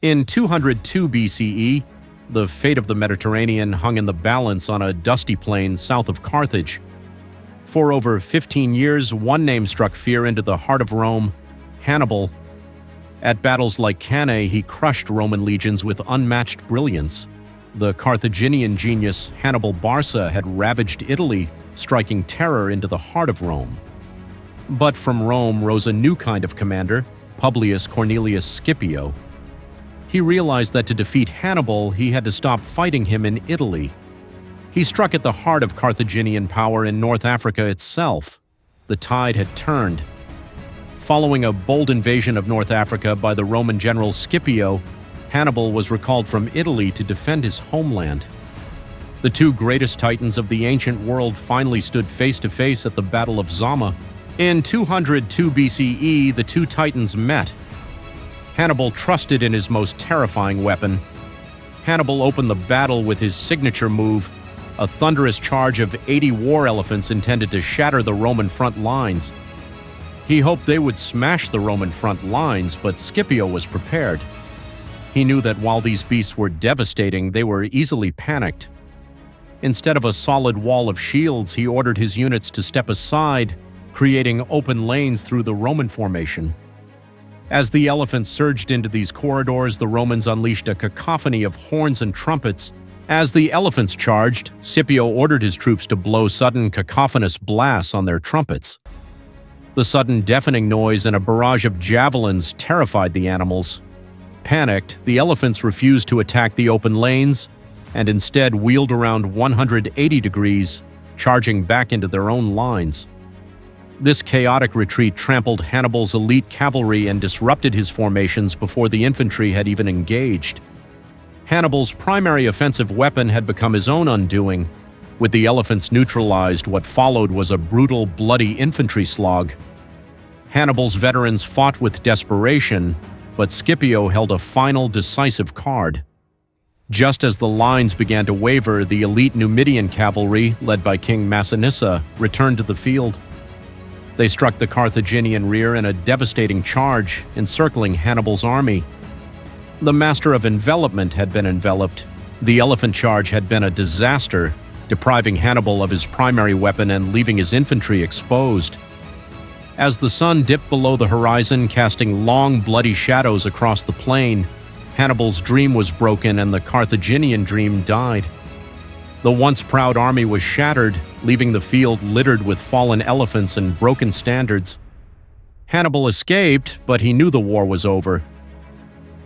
In 202 BCE, the fate of the Mediterranean hung in the balance on a dusty plain south of Carthage. For over 15 years, one name struck fear into the heart of Rome: Hannibal. At battles like Cannae, he crushed Roman legions with unmatched brilliance. The Carthaginian genius Hannibal Barca had ravaged Italy, striking terror into the heart of Rome. But from Rome rose a new kind of commander, Publius Cornelius Scipio. He realized that to defeat Hannibal, he had to stop fighting him in Italy. He struck at the heart of Carthaginian power in North Africa itself. The tide had turned. Following a bold invasion of North Africa by the Roman general Scipio, Hannibal was recalled from Italy to defend his homeland. The two greatest titans of the ancient world finally stood face to face at the Battle of Zama. In 202 BCE, the two titans met. Hannibal trusted in his most terrifying weapon. Hannibal opened the battle with his signature move, a thunderous charge of 80 war elephants intended to shatter the Roman front lines. He hoped they would smash the Roman front lines, but Scipio was prepared. He knew that while these beasts were devastating, they were easily panicked. Instead of a solid wall of shields, he ordered his units to step aside, creating open lanes through the Roman formation. As the elephants surged into these corridors, the Romans unleashed a cacophony of horns and trumpets. As the elephants charged, Scipio ordered his troops to blow sudden cacophonous blasts on their trumpets. The sudden deafening noise and a barrage of javelins terrified the animals. Panicked, the elephants refused to attack the open lanes and instead wheeled around 180 degrees, charging back into their own lines. This chaotic retreat trampled Hannibal's elite cavalry and disrupted his formations before the infantry had even engaged. Hannibal's primary offensive weapon had become his own undoing. With the elephants neutralized, what followed was a brutal, bloody infantry slog. Hannibal's veterans fought with desperation, but Scipio held a final, decisive card. Just as the lines began to waver, the elite Numidian cavalry, led by King Massinissa, returned to the field. They struck the Carthaginian rear in a devastating charge, encircling Hannibal's army. The master of envelopment had been enveloped. The elephant charge had been a disaster, depriving Hannibal of his primary weapon and leaving his infantry exposed. As the sun dipped below the horizon, casting long, bloody shadows across the plain, Hannibal's dream was broken and the Carthaginian dream died. The once proud army was shattered, leaving the field littered with fallen elephants and broken standards. Hannibal escaped, but he knew the war was over.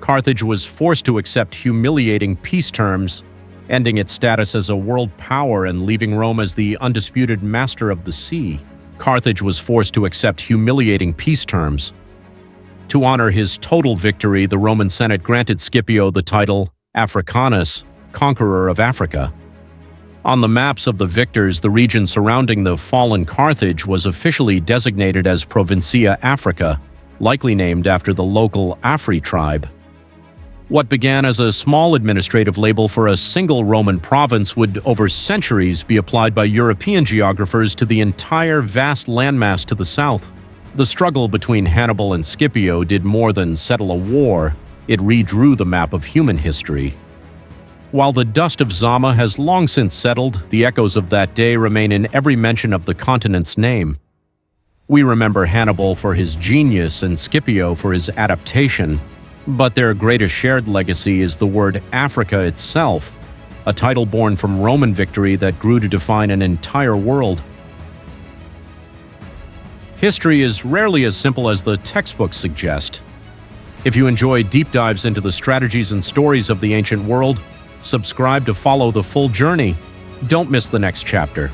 Carthage was forced to accept humiliating peace terms, ending its status as a world power and leaving Rome as the undisputed master of the sea. Carthage was forced to accept humiliating peace terms. To honor his total victory, the Roman Senate granted Scipio the title Africanus, conqueror of Africa. On the maps of the victors, the region surrounding the fallen Carthage was officially designated as Provincia Africa, likely named after the local Afri tribe. What began as a small administrative label for a single Roman province would, over centuries, be applied by European geographers to the entire vast landmass to the south. The struggle between Hannibal and Scipio did more than settle a war. It redrew the map of human history. While the dust of Zama has long since settled, the echoes of that day remain in every mention of the continent's name. We remember Hannibal for his genius and Scipio for his adaptation, but their greatest shared legacy is the word Africa itself, a title born from Roman victory that grew to define an entire world. History is rarely as simple as the textbooks suggest. If you enjoy deep dives into the strategies and stories of the ancient world, subscribe to follow the full journey. Don't miss the next chapter.